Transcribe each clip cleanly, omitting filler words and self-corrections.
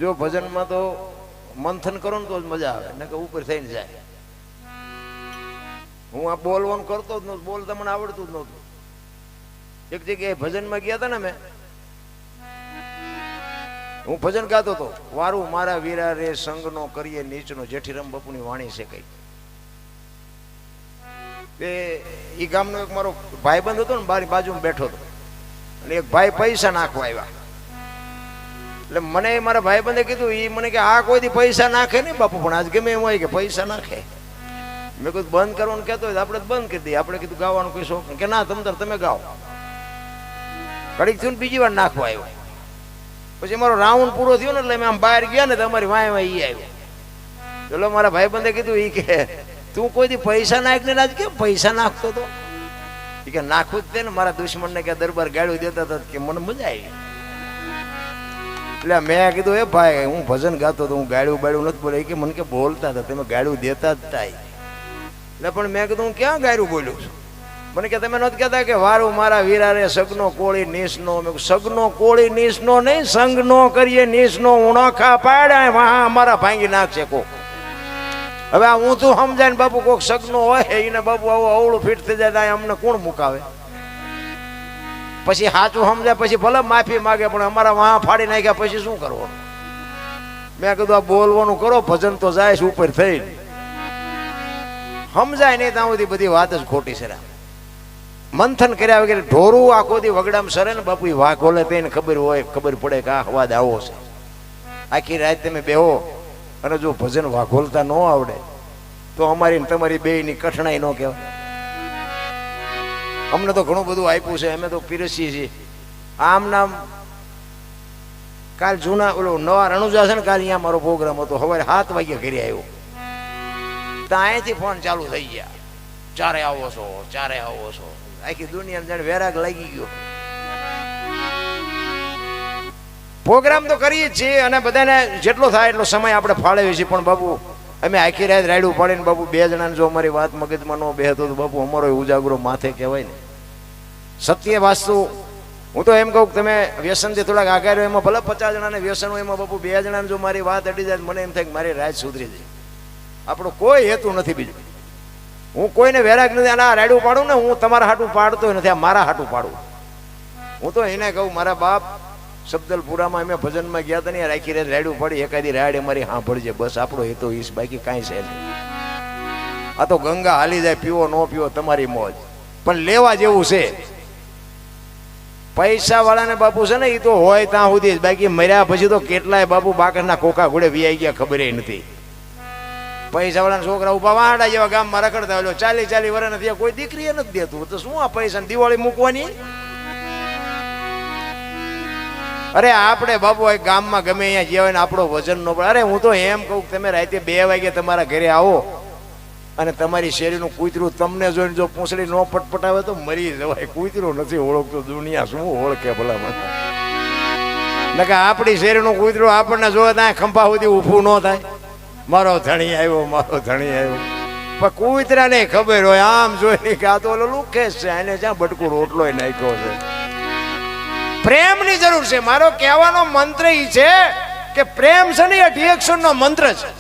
જો ભજનમાં તો મંથન કરો ને તો જ મજા આવે, ને કે ઉપર થઈને જાય. હું આ બોલવાનું કરતો જ નહોતો, બોલતા મને આવડતું જ નહોતું. એક જગ્યાએ ભજનમાં ગયા હતા ને મેં, હું ભજન ગાતો હતો, વારું મારા વીરા રે સંગનો કરીએ નીચનો, જેઠીરામ બાપુની વાણી છે કઈ. એ ગામનો એક મારો ભાઈબંધ હતો ને, મારી બાજુમાં બેઠો હતો, અને એક ભાઈ પૈસા નાખવા આવ્યા. એટલે મને મારા ભાઈબંધે કીધું, એ મને કે આ કોઈ દી પૈસા નાખે નહીં બાપુ, પણ આજ ગમે એમ હોય કે પૈસા નાખે. મેં કીધું બંધ કરવાનું કહેતો હોય આપણે બંધ કરી દઈએ. આપણે કીધું ગાવાનું કોઈ શોખ કે ના, તમે ગાઓ. ઘડીક થયું ને બીજી વાર નાખવા આવ્યો. પછી મારો રાઉન્ડ પૂરો થયો ને એટલે અમે આમ બહાર ગયા ને, તમારી વાય ઈ આવ્યો. ચલો મારા ભાઈબંધે કીધું, ઈ કે તું કોઈ દી પૈસા નાખને આજ કેમ પૈસા નાખતો હતો? એ કે નાખવું જ તે ને, મારા દુશ્મનને કે દરબાર ગાળું દેતા હતા કે મને મજા આવી. એટલે મેં કીધું એ ભાઈ હું ભજન ગાતો હતો, હું ગાળું બાળું નથી બોલે. કે મને કે બોલતા હતા, તમે ગાળું દેતા જ થાય. એટલે પણ મેં કીધું હું ક્યાં ગાળું બોલ્યું છું? મને કે તમે નથી કહેતા કે વારું મારા વીરા રે સગનો કોળી નીસનો. મેં સગનો કોળી નીસનો નહીં, સંગનો કરીએ નીસનો, ઉણખા પાડ્યા વાહ અમારા ભાંગી નાખશે કોક. હવે આ હું તું સમજાય ને બાપુ, કોક સગનો હોય એને બાપુ આવું અવળું ફીટ થઈ જાય, અમને કોણ મુકાવે? પછી સાચું સમજાય પછી ભલે માફી માગે, પણ અમારા વાહ ફાડી નાખ્યા પછી શું કરવાનું? મેં કીધું આ બોલવાનું કરો, ભજન તો જાય છે ઉપર થઈ. સમજાય નહીં ત્યાં સુધી બધી વાત જ ખોટી છે. મંથન કર્યા વગેરે ઢોરું આખો દી વગડામ સરે ને બાપુ, વાઘ ખોલે તેને ખબર હોય, ખબર પડે કે આ અવાજ આવો છે. આખી રાત તમે બેહો અને જો ભજન વાઘોલતા ન આવડે તો અમારી તમારી બેયની કઠણાઈ ન કહેવાય. અમને તો ઘણું બધું આપ્યું છે, અમે તો પીરસીએ છીએ. આમ નામ કાલ જૂના ઓલો નવા રણુજા છે ને, કાલ અહીંયા મારો પ્રોગ્રામ હતો, સવારે 7 વાગે ઘરે આવ્યો. ત્યાં અહીંયાથી ફોન ચાલુ થઈ ગયા, ચારે આવો છો, ચારે આવો છો. આખી દુનિયા જાણે વેરાગ લાગી ગયો. પ્રોગ્રામ તો કરીએ જ છીએ અને બધાને જેટલો થાય એટલો સમય આપણે ફાળવીએ છીએ. પણ બાપુ અમે આખી રાત રાયડું પાડીને બાપુ 2 જણાને જો અમારી વાત મગજમાં ન બેહતો તો બાપુ અમારો ઉજાગરો માથે કહેવાય ને. સત્ય વાસ્તુ હું તો એમ કહું કે તમે વ્યસનથી થોડાક આઘા રહ્યો, એમાં ભલે 50 જણાને વ્યસન હોય, એમાં બાપુ 2 જણાને જો મારી વાત અડી જાય મને એમ થાય કે મારી રાત સુધરી જાય. આપણો કોઈ હેતુ નથી બીજું. હું કોઈને વેરાગ નથી. અને આ રાયડું પાડું ને, હું તમારા હાટું પાડતો નથી, આ મારા હાટું પાડું. હું તો એને કહું મારા બાપ સબદલપુરામાં અમે ભજનમાં ગયા હતા ને, રાખી રાત રાયડું પાડી, એકાદી રાયડ અમારી સાંભળજે બસ, આપણો હેતુ ઈશ, બાકી કાંઈ છે નહીં. આ તો ગંગા હાલી જાય, પીવો ન પીવો તમારી મોજ, પણ લેવા જેવું છે. પૈસા વાળાને બાપુ છે ને એ તો હોય ત્યાં સુધી, બાકી મર્યા પછી તો કેટલાય બાપુ બાકરના કોકા ઘોડે વિયાઈ ગયા ખબર નથી. પૈસા વાળાના છોકરા ઉભા વાંડા જેવા ગામમાં રખડતા હોય, 40 વર્ષ નથી, કોઈ દીકરી નથી દેતું, તો શું આ પૈસા દિવાળી મૂકવાની? અરે આપણે બાપુ ગામમાં ગમે અહીંયા જે હોય ને આપણો વજન નો પડે. અરે હું તો એમ કહું તમે રાતે 2 વાગે તમારા ઘરે આવો અને તમારી શેરીનું કૂતરું તમને જોઈને જો પૂંછડી ન પટપટાવે તો મરી જવાય. કૂતરું નથી ઓળખતો, દુનિયા શું ઓળખે ભલામાં? નકે આપણી શેરીનું કૂતરું આપણને જોવે ત્યાં ખંભા સુધી ઊભું ન થાય, મારો ધણી આવ્યો, મારો ધણી આવ્યો. પણ કૂતરાને ખબર હોય આમ જોઈને કે આ તો ઓલો લુખેશ છે, એને જ્યાં બટકું રોટલો નાખ્યો છે. પ્રેમની જરૂર છે. મારો કહેવાનો મંત્ર એ છે કે પ્રેમ છે ને એ ડિએક્શન નો મંત્ર છે.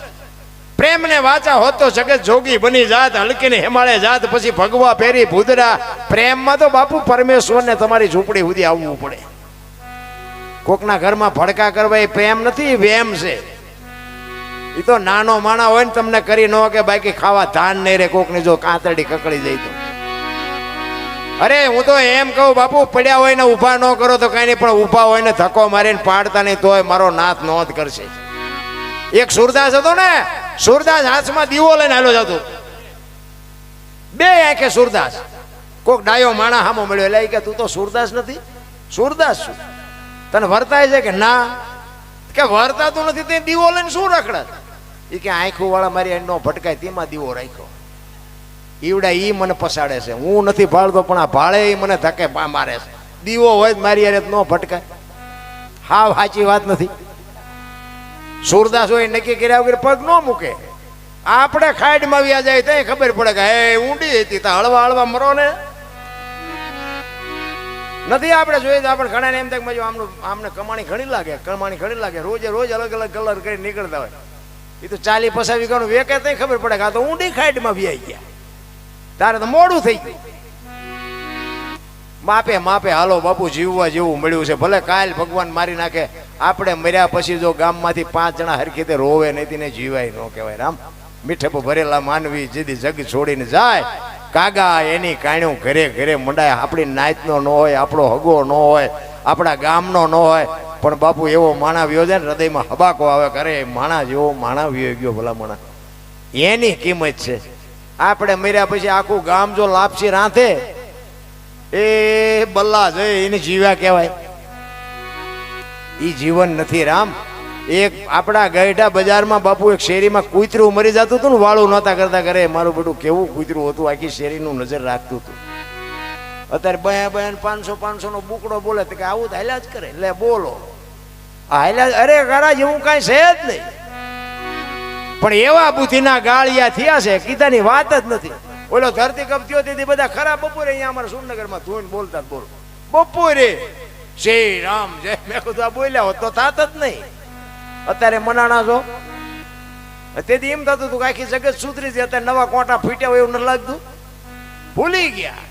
પ્રેમને વાચા હોત તો જગત જોગી બની જાત, હલકીને હિમાલય જાત, પછી ભગવા પેરી ભૂદડા. પ્રેમમાં તો બાપુ પરમેશ્વરને તમારી ઝૂંપડી સુધી આવવું પડે. કોકના ઘરમાં ભડકા કરવા એ પ્રેમ નથી, વેમ છે. એ તો નાનો માણા હોય ને તમને કરી ન કે બાકી ખાવા ધાન નહીં રે, કોકને જો કાંતરડી કકડી જાય તો. અરે હું તો એમ કહું બાપુ, પડ્યા હોય ને ઊભા ન કરો તો કઈ નહીં, પણ ઊભા હોય ને ધક્કો મારીને પાડતા નહીં તોય મારો નાથ નોંધ કરશે. એક સુરદાસ હતો ને, સુરદાસ હાથમાં દીવો લઈને હાલો જતો, 2 આંખે સુરદાસ. કોક ડાયો માણા હામો મળ્યો, એટલે કે તું તો સુરદાસ નથી? સુરદાસ છું. તને વર્તાય છે કે ના? કે વર્તાતું નથી તે દીવો લઈને શું રખડત? એ કે આંખો વાળા મારી નો ભટકાય તેમાં દીવો રાખ્યો. ઈવડા ઈ મને પસાડે છે, હું નથી ભાળતો પણ આ ભાળે ઈ મને ધકે મારે છે. દીવો હોય મારી યાર ન ભટકાય. હાવ સાચી વાત નથી. સુરદાસ હોય નક્કી કર્યા વગર પગ ન મૂકે. આપણે ખાડમાં વ્યા જાય તો ખબર પડે કે હે ઊંડી હતી, તો હળવા હળવા મરો ને. નથી આપણે જોઈએ તો આપણે ઘણા એમ થાય કે આમનું આમને કમાણી ઘણી લાગે રોજે રોજ અલગ અલગ કલર કરી નીકળતા હોય. એ તો 40-50 વીઘાનું વેકે તો ખબર પડે કે આ તો ઊંડી ખાઈટમાં વ્યાઈ ગયા, તારે તો મોડું થઈ ગયું. માપે માપે હાલો બાપુ, જીવવા જેવું મળ્યું છે. ભલે કાલ ભગવાન મારી નાખે, આપણે મર્યા પછી જો ગામમાંથી 5 જણા હરખી રીતે રોવે નહીં ને જીવાય ન કહેવાય. રામ મીઠપ ભરેલા માનવી જેથી જગ છોડીને જાય, કાગા એની કાણ્યું ઘરે ઘરે મંડાય. આપણી નાતનો ન હોય, આપણો હગો ન હોય, આપણા ગામનો ન હોય, પણ બાપુ એવો માણા વ્યો જાય ને હૃદયમાં હબાકો આવે, કરે માણા જેવો માણા વ્યો ગયો ભલા માણા, એની કિંમત છે. આપણે મર્યા પછી આખું ગામ જો લાપસી રાંધે, એ બલ્લા જઈ એને જીવ્યા કહેવાય. એ જીવન નથી રામ. એક આપણા ગઈઢા બજારમાં બાપુ એક શેરીમાં કૂતરું મરી જતું હતું ને, વાળું નહોતા કરતા, કરે મારું બેટું કેવું કૂતરું હતું, આખી શેરીનું નજર રાખતું હતું. અત્યારે બયા 500 નો બુકડો બોલે તો કે આવું તો હાલ્યા જ કરે. એટલે બોલો હાલ્યા, અરે ગારા જેવું કાંઈ છે જ નહીં. પણ એવા બુદ્ધિના ગાળિયા થયા છે, કીધાની વાત જ નથી. ઓલો ધરતી કપ થયો તેથી બધા ખરા બપોરે અહીંયા અમારા સુરનગરમાં ધોઈને બોલતા બોલો બપોરે શ્રી રામ જય. મેં કીધું આ બોલ્યા હોત તો થાત જ નહીં. અત્યારે મનાણા છો, તેથી એમ થતું હતું કે આખી જગત સુધરી છે. અત્યારે નવા કોટા ફૂટ્યા હોય એવું ન લાગતું, ભૂલી ગયા.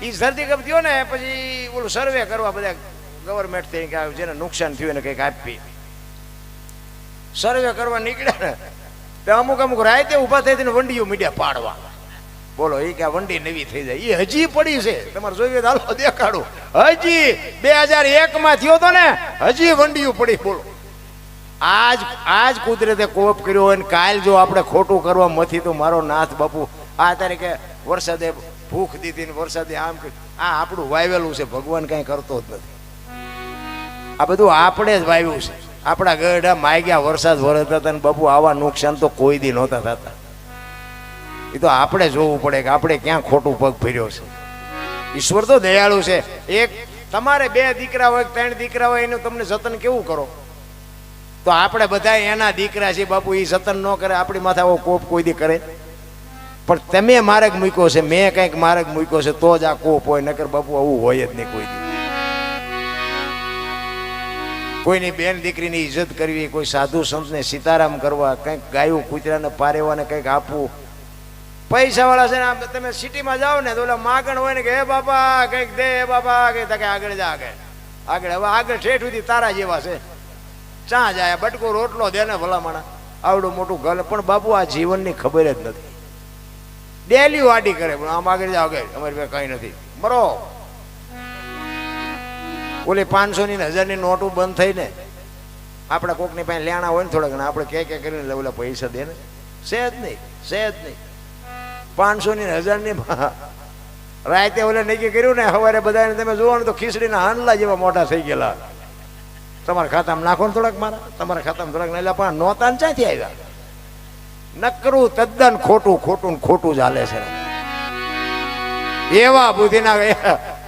એ ધરતી કપ થયો ને પછી ઓલું સર્વે કરવા બધા ગવર્મેન્ટ થઈ કે જેને નુકસાન થયું ને કંઈક આપી, સર્વે કરવા નીકળ્યા ને તો અમુક રાતે ઉભા થઈ વંડીઓ મીડિયા પાડવા. બોલો એ કે આ વંડી નવી થઈ જાય, એ હજી પડી છે. તમારે જોઈએ તો હાલો દેખાડું, હજી 2001 થયો તો ને, હજી વંડીઓ પડી. બોલો આજ કુદરતે કોપ કર્યો હોય ને કાલ જો આપણે ખોટું કરવા મથી તો મારો નાથ બાપુ આ તારીખે વરસાદે ભૂખ દીધી ને વરસાદે આમ કર્યું. આ આપણું વાવેલું છે, ભગવાન કઈ કરતો જ નથી. આ બધું આપણે જ વાવ્યું છે. આપણા ગઢા માગ્યા વરસાદ વરસતા હતા ને બાપુ આવા નુકસાન તો કોઈ દી નહોતા થતા. એ તો આપણે જોવું પડે કે આપણે ક્યાં ખોટું પગ ફેર્યો છે. ઈશ્વર તો દયાળુ છે. એક તમારે 2 દીકરા હોય 3 દીકરા હોય એનું તમને જતન કેવું કરો, તો આપણે બધા એના દીકરા છે બાપુ, એ જતન ન કરે આપણી માથે આવો કોપ કોઈ દી કરે. પણ તમે માર્ગ મૂક્યો છે, મેં કંઈક માર્ગ મૂક્યો છે તો જ આ કોપ હોય, નકર બાપુ આવું હોય જ નહીં કોઈ દી. કોઈની બેન દીકરીની ઇજ્જત કરવી, કોઈ સાધુ સંતને સીતારામ કરવા, કંઈક ગાયું કૂતરાને પારેવાને કંઈક આપવું. પૈસા વાળા છે ને, તમે સિટીમાં જાઓ ને તો ઓલા માગણ હોય ને કે હે બાપા કંઈક દે, હે બાપા કે આગળ જા, આગળ હવે આગળ ઠેઠ સુધી તારા જેવા છે, ચા જાય બટકો રોટલો દે ને ભલામણા, આવડું મોટું ઘર. પણ બાપુ આ જીવનની ખબર જ નથી. ડેલી વાડી કરે, પણ આમ આગળ જાવ, આગળ અમારી પાસે કઈ નથી, મરો. ઓલી 500 ની 1000 ની નોટો બંધ થઈ ને, આપણા કોકની પાસે લેણા હોય ને થોડાક, આપણે કે કરીને ઓલા પૈસા દે ને, છે જ નહીં. 500 ની 1000 ની રાતે ઓલે નક્કી કર્યું ને, સવારે બધાને તમે જોવો ને તો ખીચડીના હાંડલા જેવા મોટા થઈ ગયેલા. તમારા ખાતામાં નાખો ને થોડાક, મારા તમારા ખાતામાં થોડાક એટલે પણ નહોતા ને ક્યાંથી આવ્યા. નકરું તદ્દન ખોટું જ હાલે છે. એવા બુદ્ધિના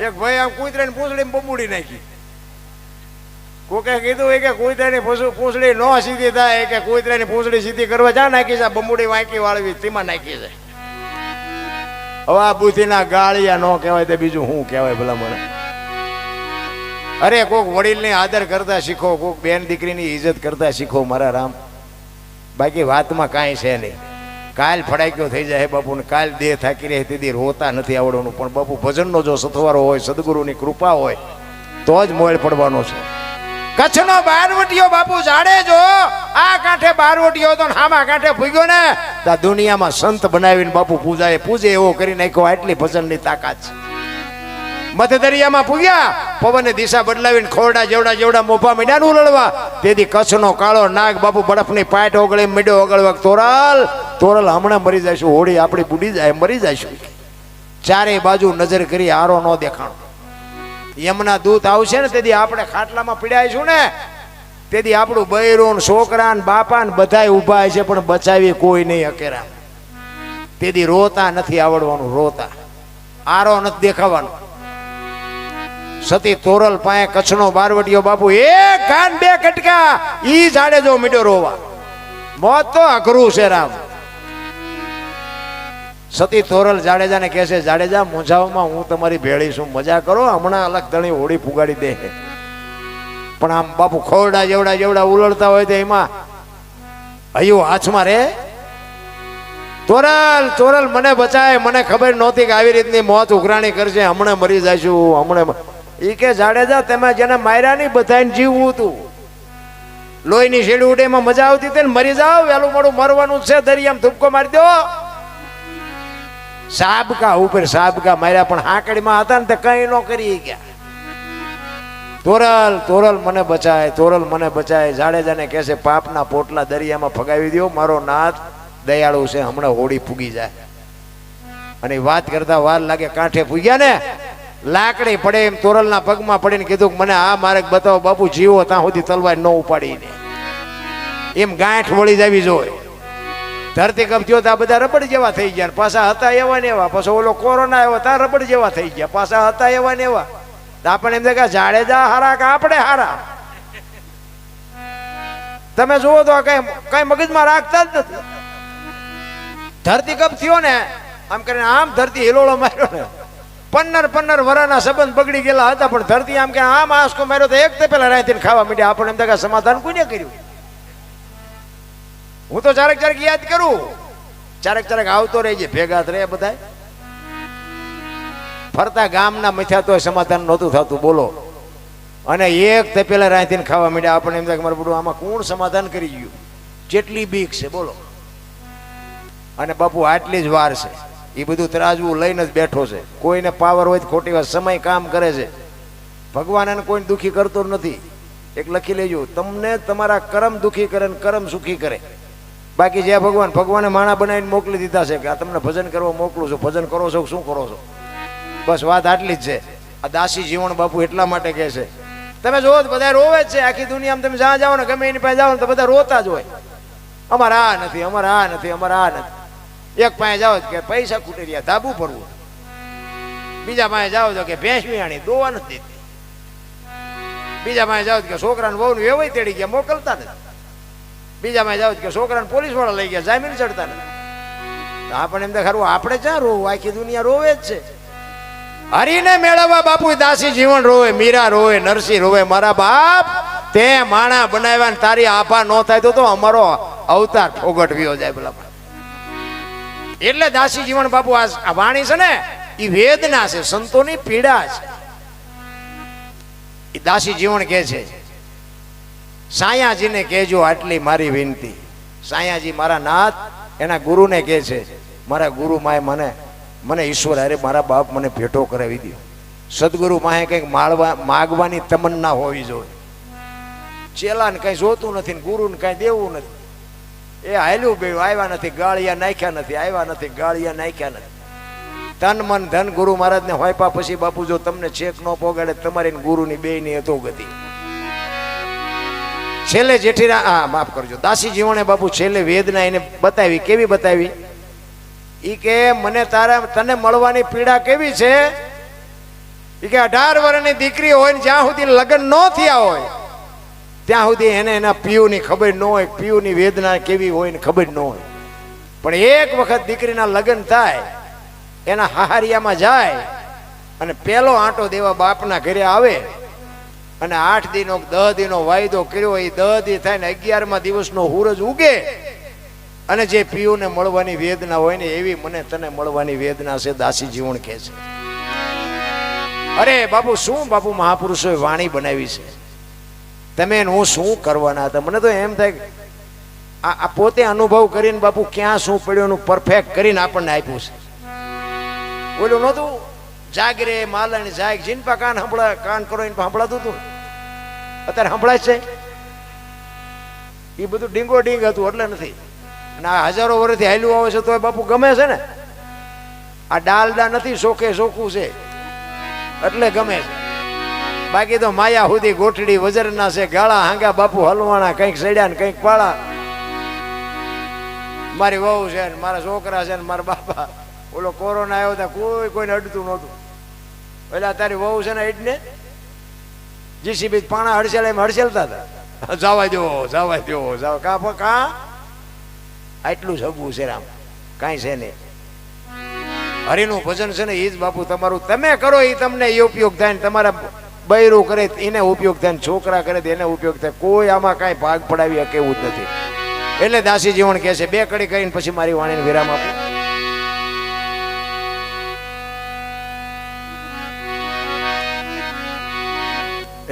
એક ભાઈ આમ કૂતરાને પૂંછડી બબુડી નાખી. કોકે કીધું કે કૂતરાની પૂંછડી નો સીધી થાય, કે કૂતરાની પૂંછડી સીધી કરવા જા નાખી છે, બમુડી વાંકી વાળવી તેમાં નાખી છે. હવે આ બુદ્ધિના ગાળિયા ન કહેવાય તો બીજું શું કહેવાય ભલા મને. અરે કોક વડીલને આદર કરતા શીખો, કોક બેન દીકરીની ઇજ્જત કરતા શીખો મારા રામ. બાકી વાતમાં કાંઈ છે નહીં. કાલ ફડાક્યો થઈ જાય બાપુ ને, કાલ દેહ થાકી રહે તેથી રોતા નથી આવડવાનું. પણ બાપુ ભજનનો જો સથવારો હોય, સદગુરુની કૃપા હોય તો જ મોળ પડવાનો છે. કચ્છનો બારવટીયો બાપુ જાડે જો આ કાંઠે બારવટીયો તો હામા કાંઠે ભૂગ્યો ને, તો દુનિયામાં સંત બનાવીને બાપુ પૂજે એવો કરી નાખ્યો. આટલી ભજનની તાકાત છે. મધ્ય દરિયામાં પૂગ્યા, પવનની દિશા બદલાવીને ખોરડા જેવડા મોભા મીંડાનું ઉલળવા. તેથી કચ્છનો કાળો નાગ બાપુ બરફની પાટ ઓગળી મીડ્યો ઓગળવા. તોરલ હમણાં મરી જઈશું, હોળી આપણી બુડી જાય, મરી જઈશું. ચારે બાજુ નજર કરી આરો ન દેખાણો. યમના દૂત આવશે ને તેથી આપણે ખાટલામાં પીડાઈશું ને, તેથી આપણું બૈરું છોકરા બાપા ને બધા ઉભા છે, પણ બચાવી કોઈ નહીં અકેરા. તેથી રોતા નથી આવડવાનું, રોતા આરો નથી દેખાવાનું. સતી તોરલ પાસે કચ્છનો બારવટીયો બાપુ 1 કાન 2 કટકા ઈ જાડે જો મીડો રોવા. મોત તો અઘરું છે રામ. સતી તોરલ જાડેજાને કહે છે, જાડેજા મૂંઝાવમાં હું તમારી ભેળી છું, મજા કરો, હમણાં અલગ ધણી હોળી પુગાડી દે. પણ આમ બાપુ ખોરડા જેવડા જેવડા ઉલળતા હોય તો એમાં હયું હાથમાં રે. તોરલ તોરલ મને બચાય, મને ખબર નહોતી કે આવી રીતની મોત ઉઘરાણી કરશે, હમણાં મરી જઈશું હમણાં. એ કે જાડેજા તમે જેને માર્યા નહીં બધાને જીવવું હતું, લોહીની શેડી ઉડે એમાં મજા આવતી હતી ને, મરી જાઓ, વહેલું મોડું મરવાનું છે, દરિયામાં ધુબકો મારી દો. સાબકા ઉપર સાબકા માર્યા પણ હાકડીમાં હતા ને તે કઈ ન કરી ગયા. તોરલ તોરલ મને બચાય, તોરલ મને બચાય. જાડેજાને કહે છે પાપના પોટલા દરિયામાં ફગાવી દો, મારો નાથ દયાળુ છે, હમણાં હોળી ફૂગી જાય. અને વાત કરતા વાર લાગે, કાંઠે ફૂગ્યા ને લાકડી પડે એમ તોરલના પગમાં પડીને કીધું કે મને આ માર્ગ બતાવો બાપુ, જીવો ત્યાં સુધી તલવાર ન ઉપાડીને. એમ ગાંઠ વળી જવી જોઈએ. ધરતી કપ થયો ત્યાં બધા રબડ જેવા થઈ ગયા, પાછા હતા એવા ને એવા. પાછો ઓલો કોરોના આવ્યો ત્યાં રબડ જેવા થઈ ગયા, પાછા હતા એવા ને એવા. આપણે એમ કે જાડેજા હારા કે આપણે હારા? તમે જુઓ તો કઈ મગજમાં રાખતા જ નથી. ધરતી કપ થયો ને આમ કરીને આમ ધરતી હિલોળો માર્યો ને, 15 વરાના સંબંધ બગડી ગયેલા હતા, પણ ધરતી આમ કે આમ આંસકો માર્યો તો એક તે પેલા રાયતીને ખાવા માંડ્યા. આપણે એમ કે સમાધાન કોઈને કર્યું? હું તો ચારેક ચારેક યાદ કરું, ચારેક ચારેક આવતો રહેજે, ભેગા રહે બધા. ફરતા ગામના મથ્યા તો સમાધાન નહોતું થતું, બોલો. અને એક તે પેલા રાયતીને ખાવા માંડ્યા. આપણે એમ થાય કે મારું બધું આમાં કોણ સમાધાન કરી ગયું? જેટલી બીક છે બોલો. અને બાપુ આટલી જ વાર છે, એ બધું તરાજવું લઈને જ બેઠો છે. કોઈને પાવર હોય ખોટી વાત, સમય કામ કરે છે. ભગવાન એને કોઈને દુઃખી કરતો નથી. એક લખી લેજો, તમને તમારા કર્મ દુઃખી કરે ને કર્મ સુખી કરે. બાકી જે ભગવાને માણા બનાવીને મોકલી દીધા છે કે આ તમને ભજન કરવા મોકલું છું, ભજન કરો છો શું કરો છો, બસ વાત આટલી જ છે. આ દાસી જીવન બાપુ એટલા માટે કહે છે. તમે જોવો તો બધા રોવે જ છે. આખી દુનિયામાં તમે જ્યાં જાઓ ને, ગમે એની પાસે જાઓ ને તો બધા રોતા જ હોય. અમારે આ નથી, અમારે આ નથી, અમારે આ નથી. એક પાસે જાઓ કે પૈસા ખૂટી રહ્યા, ધાબુ ભરવું. બીજા પાસે જાઓ તો કે ભેંસ વિયાણી દોવા નથી દેતી. બીજા પાસે જાઓ કે છોકરાને વહુ વેવાઈ તેડી ગયા, મોકલતા નથી. બીજા પાસે જાઓ કે છોકરાને પોલીસ વાળા લઈ ગયા, જામીન ચડતા નથી. આપણે એમ તો ખરું આપણે ક્યાં રોવું? આખી દુનિયા રોવે જ છે. હરીને મેળવવા બાપુ દાસી જીવન રોવે, મીરા રોવે, નરસિંહ રોવે. મારા બાપ તે માણા બનાવ્યા ને તારી આભા ન થાય તો અમારો અવતાર ફોગટવ્યો જાય પેલા. એટલે દાસી જીવન બાપુ આ વાણી છે ને એ વેદના છે, સંતોની પીડા છે. એ દાસી જીવન કહે છે, સાયાજીને કહેજો આટલી મારી વિનંતી. સાયાજી મારા નાથ એના ગુરુને કહે છે, મારા ગુરુ માએ મને ઈશ્વર અરે મારા બાપ મને ભેટો કરાવી દો. સદગુરુ માએ કંઈક માગવાની તમન્ના હોવી જોઈએ. ચેલાને કઈ જોતું નથી, ગુરુને કઈ દેવું નથી. એ હાલ્યું બે આવ્યા નથી, ગાળિયા નાખ્યા નથી, આવ્યા નથી, ગાળિયા નાખ્યા નથી. તન મન ધન ગુરુ મહારાજને હોયપા પછી બાપુ જો તમને છેક ન પોગાડે તમારી ગુરુની બેયની હતો ગતિ. છેલ્લે જેઠીરા માફ કરજો, દાસી જીવણે બાપુ છેલ્લે વેદના એને બતાવી. કેવી બતાવી? ઈ કે મને તને મળવાની પીડા કેવી છે? ઈ કે 18 વર્ષની દીકરી હોય ને જ્યાં સુધી લગ્ન ન થયા હોય ત્યાં સુધી એને એના પિયુની ખબર ન હોય, પિયુની વેદના કેવી હોય ને ખબર ન હોય. પણ એક વખત દીકરીના લગ્ન થાય, એના હાહરિયામાં જાય અને પેલો આંટો દેવા બાપના ઘરે આવે અને 8 દિનો 10 દિનો વાયદો કર્યો, એ 10 દી થાય ને 11મા દિવસનો સૂરજ ઉગે અને જે પિયુને મળવાની વેદના હોય ને એવી મને તને મળવાની વેદના છે. દાસી જીવન કહે છે. અરે બાપુ શું બાપુ મહાપુરુષોએ વાણી બનાવી છે, તમે હું શું કરવાના હતા? મને તો એમ થાય આ પોતે અનુભવ કરીને બાપુ ક્યાં શું પડ્યું એનું પરફેક્ટ કરીને આપણને આપ્યું છે. બોલું નહોતું જાગરે માલણ જાગ જીનપા કાન કાન કરો એને સંભળાતું હતું, અત્યારે સંભળાય છે. એ બધું ડીંગો ડીંગ હતું એટલે નથી. અને આ હજારો વર્ષથી હાલ્યું આવે છે તો બાપુ ગમે છે ને. આ ડાલડા નથી, શોખે શોખું છે એટલે ગમે છે. બાકી તો માયા સુધી ગોઠડી વજરના છે, ગાળા હાંગા બાપુ હલવાણા, કંઈક સડ્યા ને કંઈક પાળા. મારી વહુ છે ને મારા છોકરા છે ને મારા બાપા. ઓલો કોરોના આવ્યો ત્યાં કોઈને અડતું નહોતું. એટલે તારી વહુ છે ને એટલે જીસીબી પાણા હડસેલ એમ હડસેલતા હતા. જવા દો જવા દો જવા કા આટલું સગવું છે રામ, કાંઈ છે નહીં. હરિનું ભજન છે ને એ જ બાપુ તમારું તમે કરો એ તમને એ ઉપયોગ થાય ને તમારા બૈરું કરે એને ઉપયોગ થાય, છોકરા કરે એને ઉપયોગ થાય. કોઈ આમાં કાંઈ ભાગ પડાવી શકે એવું જ નથી. એટલે દાસી જીવન કહે છે, બે કડી કહીને પછી મારી વાણીને વિરામ આપું.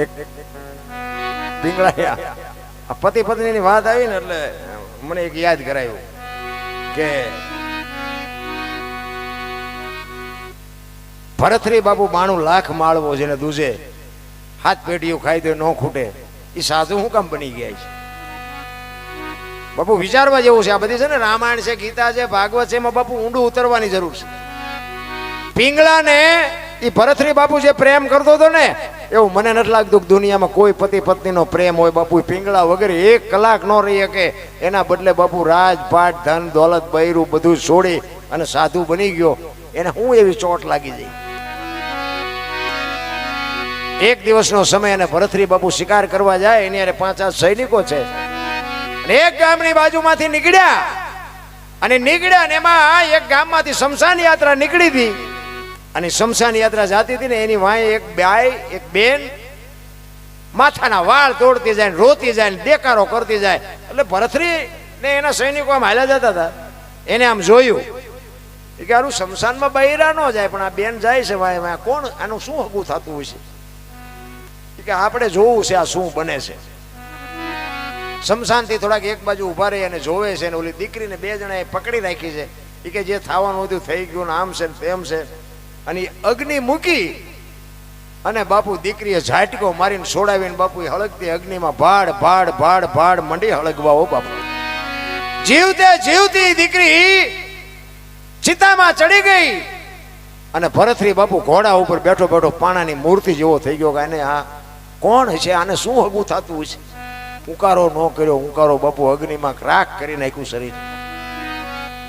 એક પિંગળા પતિ પત્ની ની વાત આવી ને એટલે મને એક યાદ કરાયું કે ભરથરી બાપુ 92 લાખ માળવો જેને દૂજે હાથ પેટીઓ ખાઈ દે ન ખૂટે એ સાધુ શું કામ બની ગયા છે બાપુ? વિચારવા જેવું છે. આ બધી છે ને રામાયણ છે, ગીતા છે, ભાગવત છે, એમાં બાપુ ઊંડું ઉતરવાની જરૂર છે. પિંગળાને એ ભરથરી બાપુ જે પ્રેમ કરતો હતો ને એવું મને નથી લાગતું કે દુનિયામાં કોઈ પતિ પત્નીનો પ્રેમ હોય બાપુ. પિંગળા વગેરે 1 કલાક ન રહી શકે. એના બદલે બાપુ રાજપાટ ધન દોલત બૈરું બધું છોડી અને સાધુ બની ગયો. એને હું એવી ચોટ લાગી જાય. એક દિવસનો સમય અને ભરથરી બાપુ શિકાર કરવા જાય. એની અરે 5-8 સૈનિકો છે. એક ગામની બાજુમાંથી નીકળ્યા અને એમાં એક ગામમાંથી શમશાન યાત્રા નીકળી હતી. અને શમશાન યાત્રા જાતી હતી ને એની વાંહે એક બાઈ એક બેન માથાના વાળ તોડતી જાય, રોતી જાય, દેકારો કરતી જાય. એટલે ભરથરી ને એના સૈનિકો આમ હાલ્યા જતા હતા. એને આમ જોયું કે આનું શમશાનમાં બૈરા ન જાય પણ આ બેન જાય છે વાંહે. કોણ આનું શું હગું થતું હોય છે કે આપણે જોવું છે આ શું બને છે. શમશાનથી થોડાક એક બાજુ ઉભા રહી અને જોવે છે. ને ઓલી દીકરીને 2 જણાએ પકડી રાખી છે. એ કે જે થવાનું હતું થઈ ગયું ને આમ છે ને તેમ છે. અને અગ્નિ મૂકી અને બાપુ દીકરીએ ઝાટકો મારીને છોડાવીને બાપુ હળગતી અગ્નિમાં ભાડ ભાડ ભાડ ભાડ મંડી હળગવા. હો બાપુ, જીવતે જીવતી દીકરી ચિતામાં ચડી ગઈ. અને ભરથરી બાપુ ઘોડા ઉપર બેઠો બેઠો પાણાની મૂર્તિ જેવો થઈ ગયો કે આને આ કોણ છે, આને શું હગું થતું છે? ઉકારો ન કર્યો. ઉકારો બાપુ અગ્નિમાં રાખ કરી નાખ્યું શરીર.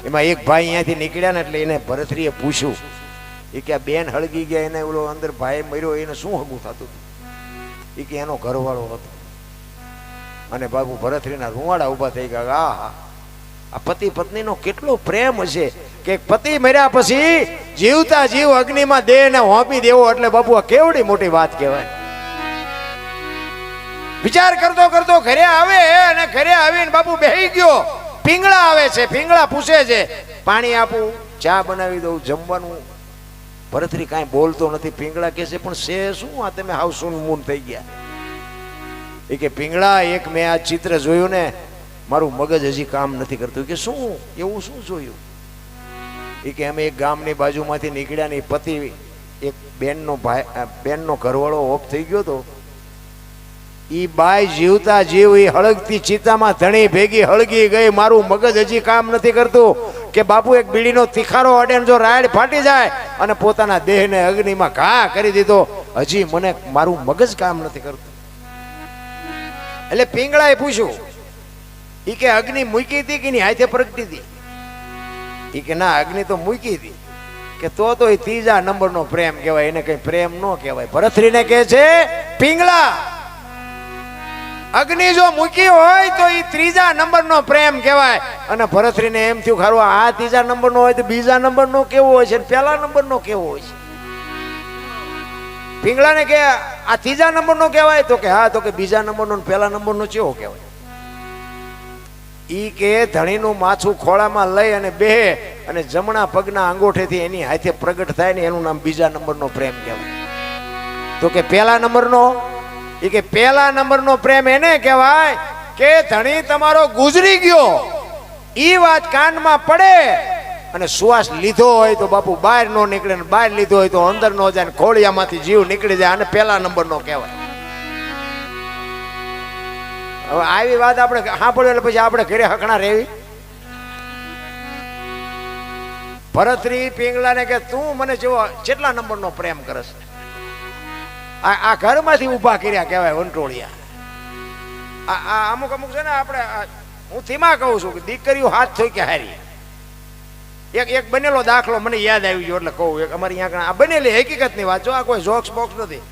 એમાં એક ભાઈ અહીંયાથી નીકળ્યા ને એટલે એને ભરથરીએ પૂછ્યું એ કે આ બેન હળગી ગયા, એને ઓલો અંદર ભાઈ મર્યો, એને શું હગું થતું? એ કે એનો ઘરવાળો હતો. અને બાપુ ભરથરીના રૂવાડા ઉભા થઈ ગયા. આ પતિ પત્નીનો કેટલો પ્રેમ હશે કે પતિ મર્યા પછી જીવતા જીવ અગ્નિમાં દેહને હોંપી દેવો. એટલે બાપુ આ કેવડી મોટી વાત કહેવાય. વિચાર કરતો કરતો ઘરે આવે અને ઘરે આવીને બાપુ બેહી ગયો. પિંગળા આવે છે. પિંગળા પૂછે છે પાણી આપું, ચા બનાવી દઉં, જમવાનું. ભરથરી કાંઈ બોલતો નથી. પિંગળા કહે છે પણ છે શું આ તમે હાવ સૂન મૂન થઈ ગયા? એ કે પિંગળા એક મેં આ ચિત્ર જોયું ને મારું મગજ હજી કામ નથી કરતું. કે શું એવું શું જોયું? એ કે અમે એક ગામની બાજુમાંથી નીકળ્યા ને પતિ એક બેનનો ઘરવાળો ઓફ થઈ ગયો તો ઈ બાઈ જીવતા જીવ ઈ હળગતી ચિતામાં ધણી ભેગી હળગી ગઈ. મારું મગજ હજી કામ નથી કરતું કે બાપુ એક બીડીનો તીખારો અડે જો રાડ ફાટી જાય અને પોતાના દેહને અગ્નિમાં ઘા કરી દીધો. હજી મને મારું મગજ કામ નથી કરતું. એટલે પિંગળાએ પૂછ્યું ઈ કે અગ્નિ મૂકી હતી કે ની હાથે પ્રગટી હતી? ઈ કે ના, અગ્નિ તો મૂકી હતી. કે તો એ 3જા નંબરનો પ્રેમ કહેવાય, એને કઈ પ્રેમ ન કહેવાય. ભરથરીને કહે છે પિંગળા અગ્નિ જો મૂકી હોય તો એ 3જા નંબરનો પ્રેમ કહેવાય. અને ભરથરીને એમ થયું ખારું આ 3જા નંબરનો હોય તો બીજા નંબરનો કેવો હોય છે, પહેલા નંબરનો કેવો હોય છે? પિંગળાને કે આ 3જા નંબરનો કહેવાય? તો કે હા. તો કે બીજા નંબરનો પહેલા નંબરનો કેવો કહેવાય? ઈ કે ધણીનું માથું ખોળામાં લઈ અને બેહે અને જમણા પગના અંગોઠેથી એની હાથે પ્રગટ થાય ને એનું નામ બીજા નંબરનો પ્રેમ કહેવાય. તો કે પહેલા નંબરનો? એ કે પહેલા નંબરનો પ્રેમ એને કહેવાય કે ધણી તમારો ગુજરી ગયો ઈ વાત કાનમાં પડે અને શ્વાસ લીધો હોય તો બાપુ બહાર નો નીકળે ને બહાર લીધો હોય તો અંદર નો જાય, ખોળિયામાંથી જીવ નીકળી જાય. અને પહેલા નંબરનો કહેવાય. હવે આવી વાત આપણે સાંભળ્યું એટલે પછી આપણે ઘરે હકણા રહેવી? ભરથરી પિંગળાને કે તું મને જેવો કેટલા નંબરનો પ્રેમ કરસ? આ ઘરમાંથી ઉભા કર્યા કહેવાય વંટોળિયા. આ અમુક છે ને આપણે હું ધીમા કહું છું કે દીકરીઓ હાથ થઈ કે હારી. એક બનેલો દાખલો મને યાદ આવી ગયો એટલે કહું. એક અમારી અહીંયા આ બનેલી હકીકતની વાત. જો આ કોઈ જોક્સ બોક્સ નથી.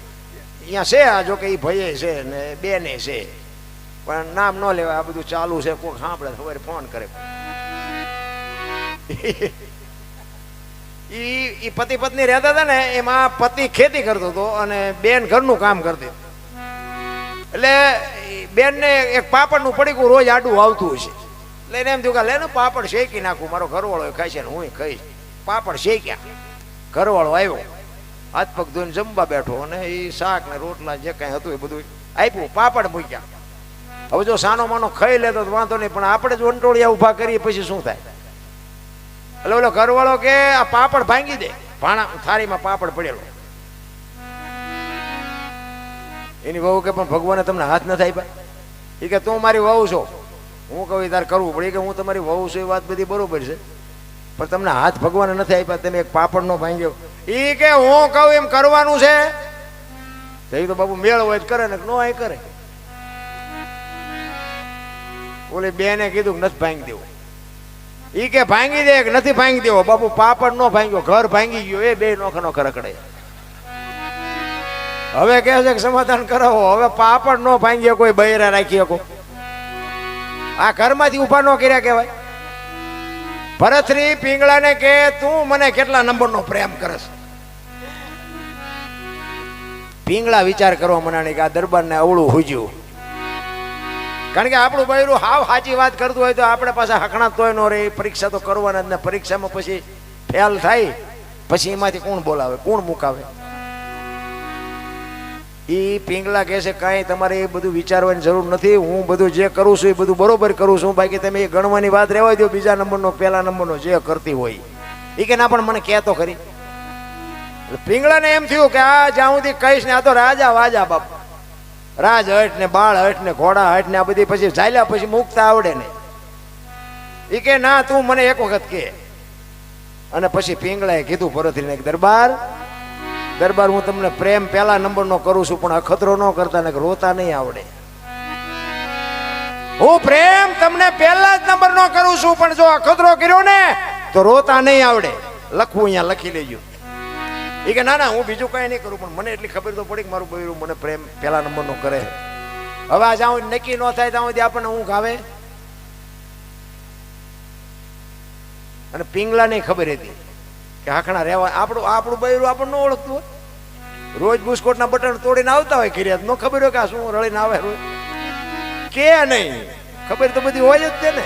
અહીંયા છે આ જો કે એ ભાઈ છે ને બેને છે પણ નામ ન લેવાય. આ બધું ચાલુ છે. કોઈ સાંભળે ખબર ફોન કરે. ઈ પતિ પત્ની રહેતા હતા ને, એમાં પતિ ખેતી કરતો હતો અને બેન ઘરનું કામ કરતી. એટલે બેન ને એક પાપડનું પડીકું રોજ આડું આવતું હશે. એટલે એને એમ થયું કે લે ને પાપડ શેકી નાખું, મારો ઘરવાળો ખાય છે ને હું ખાઈશ. પાપડ શેક્યા. ઘરવાળો આવ્યો, હાથ પગ ધોઈને જમવા બેઠો અને એ શાક ને રોટલા જે કાંઈ હતું એ બધું આપ્યું, પાપડ મૂક્યા. હવે જો સાનો માનો ખાઈ લેતો તો વાંધો નહીં, પણ આપણે જ વંટોળિયા ઊભા કરીએ પછી શું થાય? એટલે ઓલો ઘરવાળો કે આ પાપડ ભાંગી દે. ભાણા થાળીમાં પાપડ પડેલો. એની વહુ કે પણ ભગવાને તમને હાથ નથી આપ્યા? એ કે તું મારી વહુ છો, હું કહું તારે કરવું પડે. કે હું તમારી વહુ છું એ વાત બધી બરોબર છે, પણ તમને હાથ ભગવાને નથી આપ્યા, તમે એક પાપડ નો ભાંગ્યો. એ કે હું કહું એમ કરવાનું છે. એ તો બાબુ મેળ હોય કરે ને નો એ કરે. ઓલી બેને કીધું કે નથી ભાંગી દેવું. ઈ કે ભાંગી દે કે નથી ભાંગી દેવો. બાપુ પાપડ નો ભાંગ્યો, ઘર ભાંગી ગયો. એ બે નોખા નોખા રખડે. હવે કહે છે કે સમાધાન કરાવો. હવે પાપડ નો ભાંગ્યો કોઈ બૈરા રાખી શકો? આ ઘરમાંથી ઉભા નો કર્યા કહેવાય. ભરતરી પિંગળાને કે તું મને કેટલા નંબરનો પ્રેમ કરસ? પિંગળા વિચાર કરવા મનાણી કે આ દરબારને અવળું હુજ્યું. કારણ કે આપણું બૈરું હાવ સાચી વાત કરતું હોય તો આપણે પાછા હકણા તોય નો રે. પરીક્ષા તો કરવાના જ ને, પરીક્ષામાં પછી ફેલ થાય પછી એમાંથી કોણ બોલાવે, કોણ મુકાવે? એ પિંગલા કહે છે કાંઈ તમારે એ બધું વિચારવાની જરૂર નથી, હું બધું જે કરું છું એ બધું બરોબર કરું છું. બાકી તમે એ ગણવાની વાત રહેવા દો, બીજા નંબરનો પહેલા નંબરનો જે કરતી હોય એ કે ના પણ મને કહેતો ખરી. પિંગળાને એમ થયું કે આ જ્યાં સુધી કહીશ ને આ તો રાજા વાજા બાપ, રાજ હટ ને બાળ હટ ને ઘોડા હટ ને આ બધી પછી ચાલ્યા પછી મુકતા આવડે ને. એ કે ના તું મને એક વખત કે. અને પછી પિંગળાએ કીધું ભરતરીને દરબાર દરબાર હું તમને પ્રેમ પહેલા નંબરનો કરું છું, પણ અખતરો ન કરતા ને રોતા નહીં આવડે. હું પ્રેમ તમને પહેલા જ નંબરનો કરું છું, પણ જો અખતરો કર્યો ને તો રોતા નહીં આવડે. લખવું અહીંયા લખી લેજો. એ કે ના ના હું બીજું કઈ નહીં કરું, પણ મને એટલી ખબર તો પડી કે મારું બૈરું મને પ્રેમ પહેલા નંબરનો કરે. હવે આ જ્યાં નક્કી ન થાય ત્યાં સુધી આપણને ઊંઘ આવે. અને પિંગલા ને ખબર હતી કે હાકણા રહેવા આપણું બૈરું આપણને ન ઓળખતું હોય. રોજ બુસ્કોટના બટન તોડીને આવતા હોય કિરિયાત, ન ખબર હોય કે આ શું રળીને આવે રોજ કે નહીં. ખબર તો બધી હોય જ છે ને.